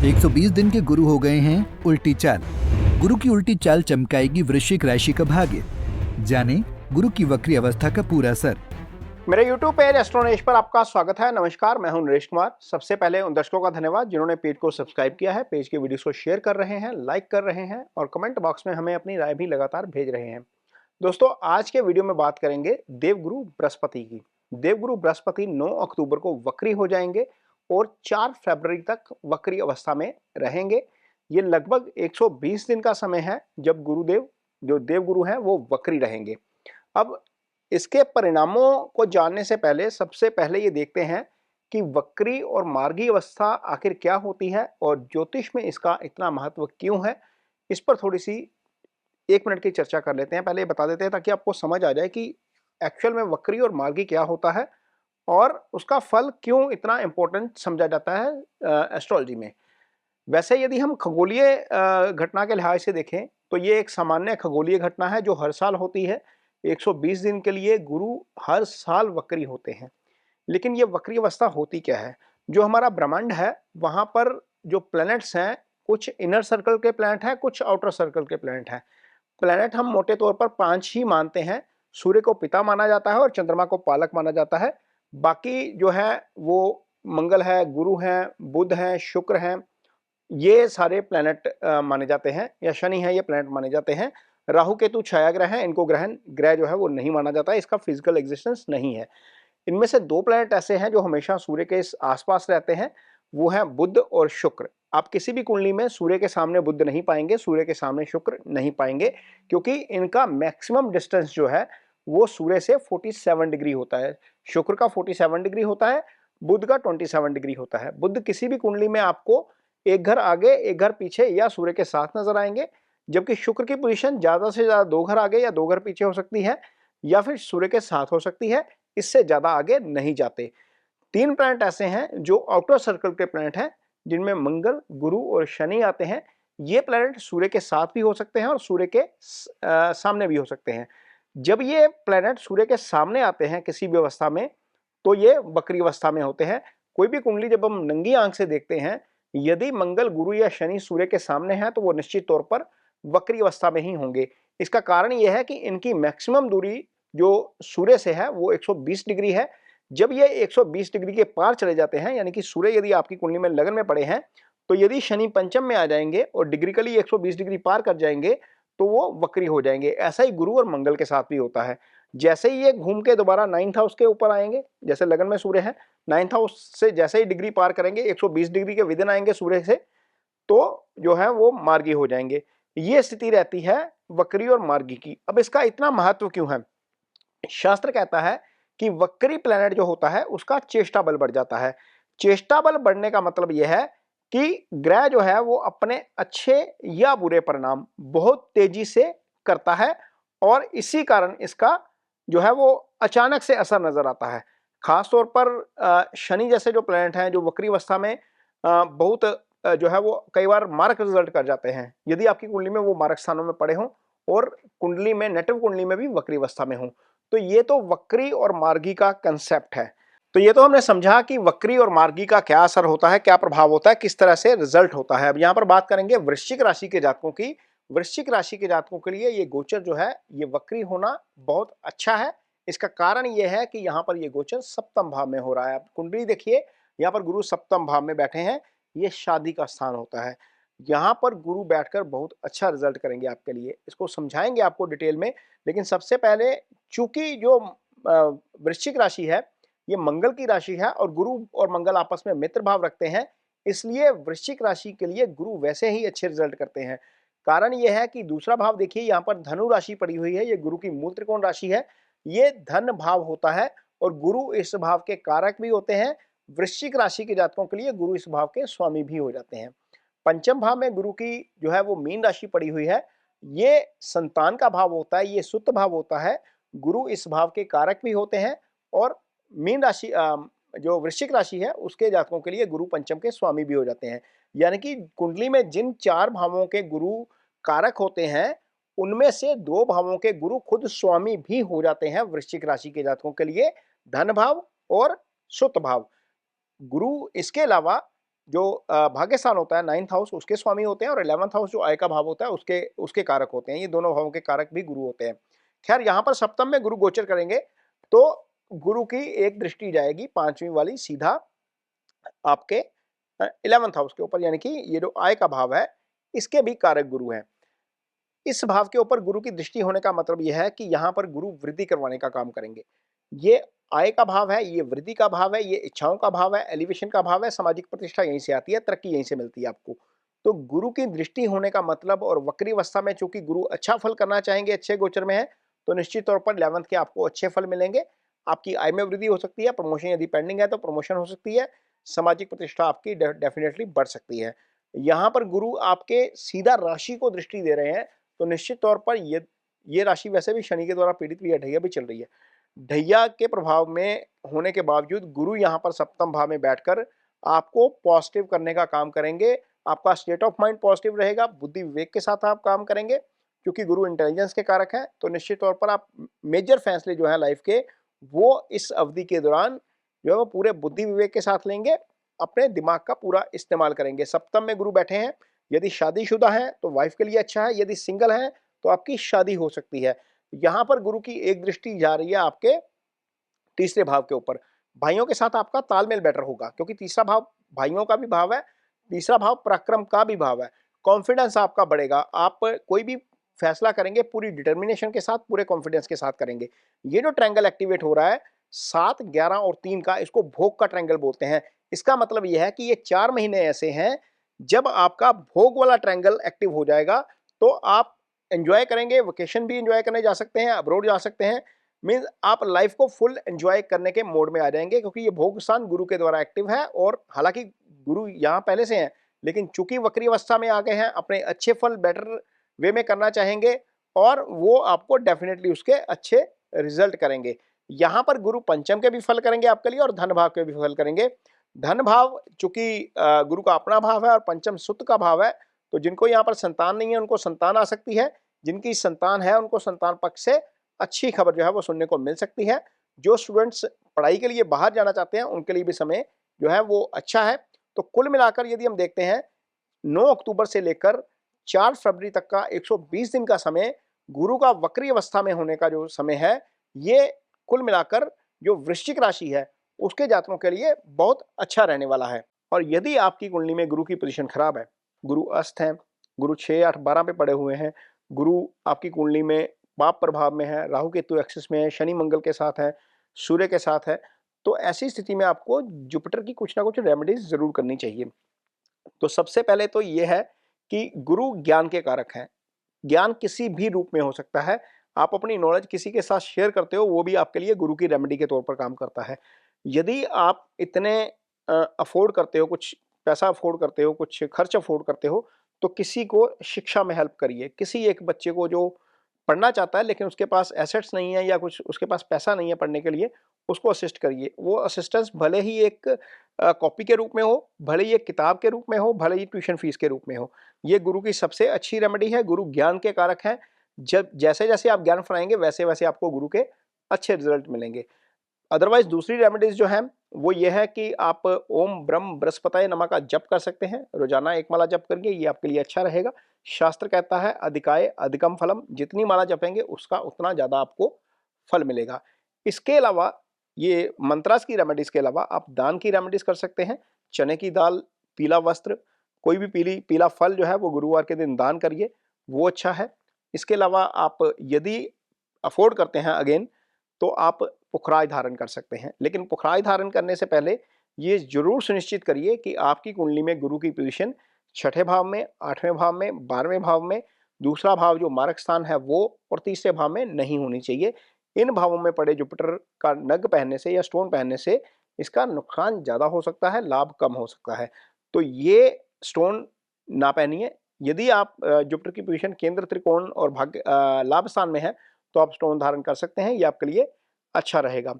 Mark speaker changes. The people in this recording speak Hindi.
Speaker 1: 120 दिन के गुरु हो गए हैं उल्टी चाल। गुरु की उल्टी चाल चमकाएगी वृश्चिक राशि का भाग्य। जाने गुरु की वक्री अवस्था का पूरा असर।
Speaker 2: मेरे YouTube पेज एस्ट्रोनॉलेज पर आपका स्वागत है। नमस्कार, मैं हूं नरेश कुमार। सबसे पहले उन दर्शकों का धन्यवाद जिन्होंने पेज को सब्सक्राइब किया है, पेज के वीडियोस को शेयर कर रहे हैं, लाइक कर रहे हैं और कमेंट बॉक्स में हमें अपनी राय भी लगातार भेज रहे हैं। दोस्तों, आज के वीडियो में बात करेंगे देवगुरु बृहस्पति की। देवगुरु बृहस्पति 9 अक्टूबर को वक्री हो जाएंगे और 4 फरवरी तक वक्री अवस्था में रहेंगे। ये लगभग 120 दिन का समय है जब गुरुदेव जो देवगुरु हैं वो वक्री रहेंगे। अब इसके परिणामों को जानने से पहले सबसे पहले ये देखते हैं कि वक्री और मार्गी अवस्था आखिर क्या होती है और ज्योतिष में इसका इतना महत्व क्यों है। इस पर थोड़ी सी 1 मिनट की चर्चा कर लेते हैं। पहले ये बता देते हैं ताकि आपको समझ आ जाए कि एक्चुअल में वक्री और मार्गी क्या होता है और उसका फल क्यों इतना इम्पोर्टेंट समझा जाता है एस्ट्रोलॉजी में। वैसे यदि हम खगोलीय घटना के लिहाज से देखें तो ये एक सामान्य खगोलीय घटना है जो हर साल होती है। 120 दिन के लिए गुरु हर साल वक्री होते हैं। लेकिन ये वक्री अवस्था होती क्या है? जो हमारा ब्रह्मांड है वहां पर जो प्लैनेट्स हैं, कुछ इनर सर्कल के प्लैनेट हैं, कुछ आउटर सर्कल के प्लैनेट हैं। प्लैनेट हम मोटे तौर पर 5 ही मानते हैं। सूर्य को पिता माना जाता है और चंद्रमा को पालक माना जाता है। बाकी जो है वो मंगल है, गुरु हैं, बुध हैं, शुक्र हैं, ये सारे प्लैनेट माने जाते हैं, या शनि है, ये प्लैनेट माने जाते हैं। राहु केतु छाया ग्रह हैं, इनको ग्रह जो है वो नहीं माना जाता है, इसका फिजिकल एग्जिस्टेंस नहीं है। इनमें से 2 प्लैनेट ऐसे हैं जो हमेशा सूर्य के आसपास रहते हैं, वो हैं बुध और शुक्र। आप किसी भी कुंडली में सूर्य के सामने बुध नहीं पाएंगे, सूर्य के सामने शुक्र नहीं पाएंगे, क्योंकि इनका मैक्सिमम डिस्टेंस जो है वो सूर्य से 47 डिग्री होता है। शुक्र का 47 डिग्री होता है, बुध का 27 डिग्री होता है। बुध किसी भी कुंडली में आपको एक घर आगे, एक घर पीछे या सूर्य के साथ नजर आएंगे, जबकि शुक्र की पोजीशन ज्यादा से ज्यादा 2 घर आगे या 2 घर पीछे हो सकती है, या फिर सूर्य के साथ हो सकती है। इससे ज्यादा आगे नहीं जाते। 3 प्लैनेट ऐसे हैं जो आउटर सर्कल के प्लैनेट हैं, जिनमें मंगल, गुरु और शनि आते हैं। ये प्लैनेट सूर्य के साथ भी हो सकते हैं और सूर्य के सामने भी हो सकते हैं। जब ये प्लैनेट सूर्य के सामने आते हैं किसी भी अवस्था में, तो ये वक्री अवस्था में होते हैं। कोई भी कुंडली जब हम नंगी आंख से देखते हैं, यदि मंगल, गुरु या शनि सूर्य के सामने है तो वो निश्चित तौर पर वक्री अवस्था में ही होंगे। इसका कारण यह है कि इनकी मैक्सिमम दूरी जो सूर्य से है वो 120 डिग्री है। जब ये 120 डिग्री के पार चले जाते हैं, यानी कि सूर्य यदि आपकी कुंडली में लगन में पड़े हैं, तो यदि शनि पंचम में आ जाएंगे और डिग्रिकली 120 डिग्री पार कर जाएंगे तो वो वक्री हो जाएंगे। ऐसा ही गुरु और मंगल के साथ भी होता है। जैसे ही ये घूम के दोबारा 9th हाउस के ऊपर आएंगे, जैसे लगन में सूर्य है, 9th हाउस से जैसे ही डिग्री पार करेंगे, 120 डिग्री के विदिन आएंगे सूर्य से, तो जो है वो मार्गी हो जाएंगे। ये स्थिति रहती है वक्री और मार्गी की। अब इसका इतना महत्व क्यों है? शास्त्र कहता है कि वक्री प्लैनेट जो होता है उसका चेष्टा बल बढ़ जाता है। चेष्टा बल बढ़ने का मतलब यह है कि ग्रह जो है वो अपने अच्छे या बुरे परिणाम बहुत तेजी से करता है, और इसी कारण इसका जो है वो अचानक से असर नजर आता है। खास तौर पर शनि जैसे जो प्लैनेट हैं जो वक्री अवस्था में बहुत जो है वो कई बार मारक रिजल्ट कर जाते हैं, यदि आपकी कुंडली में वो मारक स्थानों में पड़े हों और कुंडली में, नेटिव कुंडली में भी वक्री अवस्था में हों। तो ये तो वक्री और मार्गी का कंसेप्ट है। तो ये तो हमने समझा कि वक्री और मार्गी का क्या असर होता है, क्या प्रभाव होता है, किस तरह से रिजल्ट होता है। अब यहाँ पर बात करेंगे वृश्चिक राशि के जातकों की। वृश्चिक राशि के जातकों के लिए ये गोचर जो है ये वक्री होना बहुत अच्छा है। इसका कारण ये है कि यहाँ पर ये गोचर सप्तम भाव में हो रहा है। आप कुंडली देखिए, यहाँ पर गुरु सप्तम भाव में बैठे हैं, ये शादी का स्थान होता है। यहाँ पर गुरु बैठकर बहुत अच्छा रिजल्ट करेंगे आपके लिए। इसको समझाएंगे आपको डिटेल में, लेकिन सबसे पहले चूंकि जो वृश्चिक राशि है ये मंगल की राशि है और गुरु और मंगल आपस में मित्र भाव रखते हैं, इसलिए वृश्चिक राशि के लिए गुरु वैसे ही अच्छे रिजल्ट करते हैं। कारण यह है कि दूसरा भाव देखिए, यहाँ पर धनु राशि पड़ी हुई है, ये गुरु की मूल त्रिकोण राशि है, ये धन भाव होता है और गुरु इस भाव के कारक भी होते हैं। वृश्चिक राशि के जातकों के लिए गुरु इस भाव के स्वामी भी हो जाते हैं। पंचम भाव में गुरु की जो है वो मीन राशि पड़ी हुई है, ये संतान का भाव होता है, ये सुत भाव होता है। गुरु इस भाव के कारक भी होते हैं और मीन राशि जो वृश्चिक राशि है उसके जातकों के लिए गुरु पंचम के स्वामी भी हो जाते हैं। यानी कि कुंडली में जिन 4 भावों के गुरु कारक होते हैं, उनमें से 2 भावों के गुरु खुद स्वामी भी हो जाते हैं वृश्चिक राशि के जातकों के लिए, धन भाव और सुत भाव। गुरु इसके अलावा जो भाग्य स्थान होता है 9th हाउस उसके स्वामी होते हैं और 11th हाउस जो आय का भाव होता है उसके उसके कारक होते हैं। ये दोनों भावों के कारक भी गुरु होते हैं। खैर यहाँ पर सप्तम में गुरु गोचर करेंगे तो गुरु की एक दृष्टि जाएगी 5वीं वाली सीधा आपके 11th हाउस के ऊपर, यानी कि ये जो आय का भाव है इसके भी कारक गुरु हैं। इस भाव के ऊपर गुरु की दृष्टि होने का मतलब यह है कि यहाँ पर गुरु वृद्धि करवाने का काम करेंगे। ये आय का भाव है, ये वृद्धि का भाव है, ये इच्छाओं का भाव है, एलिवेशन का भाव है, सामाजिक प्रतिष्ठा यहीं से आती है, तरक्की यहीं से मिलती है आपको। तो गुरु की दृष्टि होने का मतलब, और वक्री अवस्था में चूंकि गुरु अच्छा फल करना चाहेंगे, अच्छे गोचर में है, तो निश्चित तौर पर 11th के आपको अच्छे फल मिलेंगे। आपकी आय में वृद्धि हो सकती है, प्रमोशन यदि पेंडिंग है तो प्रमोशन हो सकती है, सामाजिक प्रतिष्ठा आपकी डेफिनेटली बढ़ सकती है। यहाँ पर गुरु आपके सीधा राशि को दृष्टि दे रहे हैं, तो निश्चित तौर पर ये राशि वैसे भी शनि के द्वारा पीड़ित भी है, ढैया भी चल रही है। ढैया के प्रभाव में होने के बावजूद गुरु यहाँ पर सप्तम भाव में बैठकर आपको पॉजिटिव करने का काम करेंगे। आपका स्टेट ऑफ माइंड पॉजिटिव रहेगा, बुद्धि विवेक के साथ आप काम करेंगे। क्योंकि गुरु इंटेलिजेंस के कारक हैं, तो निश्चित तौर पर आप मेजर फैसले जो है लाइफ के, वो इस अवधि के दौरान जो है वो पूरे बुद्धि विवेक के साथ लेंगे, अपने दिमाग का पूरा इस्तेमाल करेंगे। सप्तम में गुरु बैठे हैं, यदि शादीशुदा हैं तो वाइफ के लिए अच्छा है, यदि सिंगल हैं तो आपकी शादी हो सकती है। यहाँ पर गुरु की एक दृष्टि जा रही है आपके तीसरे भाव के ऊपर। भाइयों के साथ आपका तालमेल बेटर होगा, क्योंकि तीसरा भाव भाइयों का भी भाव है, तीसरा भाव पराक्रम का भी भाव है। कॉन्फिडेंस आपका बढ़ेगा, आप कोई भी फैसला करेंगे पूरी डिटर्मिनेशन के साथ, पूरे कॉन्फिडेंस के साथ करेंगे। ये जो ट्रायंगल एक्टिवेट हो रहा है 7, 11 और 3 का, इसको भोग का ट्रायंगल बोलते हैं। इसका मतलब यह है कि ये 4 महीने ऐसे हैं जब आपका भोग वाला ट्रायंगल एक्टिव हो जाएगा, तो आप एंजॉय करेंगे, वेकेशन भी एंजॉय करने जा सकते हैं, अब्रॉड जा सकते हैं। मीन्स आप लाइफ को फुल एंजॉय करने के मोड में आ जाएंगे, क्योंकि ये भोग स्थान गुरु के द्वारा एक्टिव है। और हालांकि गुरु यहाँ पहले से हैं, लेकिन चूंकि वक्री अवस्था में आ गए हैं, अपने अच्छे फल बेटर वे में करना चाहेंगे, और वो आपको डेफिनेटली उसके अच्छे रिजल्ट करेंगे। यहाँ पर गुरु पंचम के भी फल करेंगे आपके लिए, और धन भाव के भी फल करेंगे। धन भाव चूंकि गुरु का अपना भाव है और पंचम सुत का भाव है, तो जिनको यहाँ पर संतान नहीं है उनको संतान आ सकती है, जिनकी संतान है उनको संतान पक्ष से अच्छी खबर जो है वो सुनने को मिल सकती है। जो स्टूडेंट्स पढ़ाई के लिए बाहर जाना चाहते हैं उनके लिए भी समय जो है वो अच्छा है। तो कुल मिलाकर यदि हम देखते हैं 9 अक्टूबर से लेकर 4 फरवरी तक का 120 दिन का समय गुरु का वक्री अवस्था में होने का जो समय है, ये कुल मिलाकर जो वृश्चिक राशि है उसके जातकों के लिए बहुत अच्छा रहने वाला है। और यदि आपकी कुंडली में गुरु की पोजीशन खराब है, गुरु अस्त है, गुरु 6, 8, 12 पे पड़े हुए हैं, गुरु आपकी कुंडली में पाप प्रभाव में है, राहु केतु एक्सिस में है, शनि मंगल के साथ है, सूर्य के साथ है, तो ऐसी स्थिति में आपको जुपिटर की कुछ ना कुछ रेमेडीज जरूर करनी चाहिए। तो सबसे पहले तो ये है कि गुरु ज्ञान के कारक हैं। ज्ञान किसी भी रूप में हो सकता है। आप अपनी नॉलेज किसी के साथ शेयर करते हो, वो भी आपके लिए गुरु की रेमेडी के तौर पर काम करता है। यदि आप इतने अफोर्ड करते हो, कुछ पैसा अफोर्ड करते हो, कुछ खर्च अफोर्ड करते हो, तो किसी को शिक्षा में हेल्प करिए। किसी एक बच्चे को जो पढ़ना चाहता है लेकिन उसके पास एसेट्स नहीं है या कुछ उसके पास पैसा नहीं है पढ़ने के लिए, उसको असिस्ट करिए। वो असिस्टेंस भले ही एक कॉपी के रूप में हो, भले ही एक किताब के रूप में हो, भले ही ट्यूशन फीस के रूप में हो। ये गुरु की सबसे अच्छी रेमेडी है। गुरु ज्ञान के कारक हैं। जब जैसे-जैसे आप ज्ञान फैलाएँगे वैसे-वैसे आपको गुरु के अच्छे रिजल्ट मिलेंगे। अदरवाइज़ दूसरी रेमेडीज़ जो हैं वो ये है कि आप ओम ब्रह्म बृहस्पतये नमः का जप कर सकते हैं। रोज़ाना 1 माला जप करिए, ये आपके लिए अच्छा रहेगा। शास्त्र कहता है अधिकाय अधिकम फलम, जितनी माला जपेंगे उसका उतना ज़्यादा आपको फल मिलेगा। इसके अलावा ये मंत्रास की रेमेडीज़ के अलावा आप दान की रेमेडीज़ कर सकते हैं। चने की दाल, पीला वस्त्र, कोई भी पीला फल जो है वो गुरुवार के दिन दान करिए, वो अच्छा है। इसके अलावा आप यदि अफ़ोर्ड करते हैं अगेन, तो आप पुखराज धारण कर सकते हैं। लेकिन पुखराज धारण करने से पहले ये ज़रूर सुनिश्चित करिए कि आपकी कुंडली में गुरु की पोजीशन 6ठे भाव में, 8वें भाव में, 12वें भाव में, दूसरा भाव जो मारक स्थान है वो, और तीसरे भाव में नहीं होनी चाहिए। इन भावों में पड़े जुपिटर का नग पहनने से या स्टोन पहनने से इसका नुकसान ज़्यादा हो सकता है, लाभ कम हो सकता है। तो ये स्टोन ना पहनिए। यदि आप जुपिटर की पोजीशन केंद्र, त्रिकोण और लाभ स्थान में है, तो आप स्टोन धारण कर सकते हैं, ये आपके लिए अच्छा रहेगा।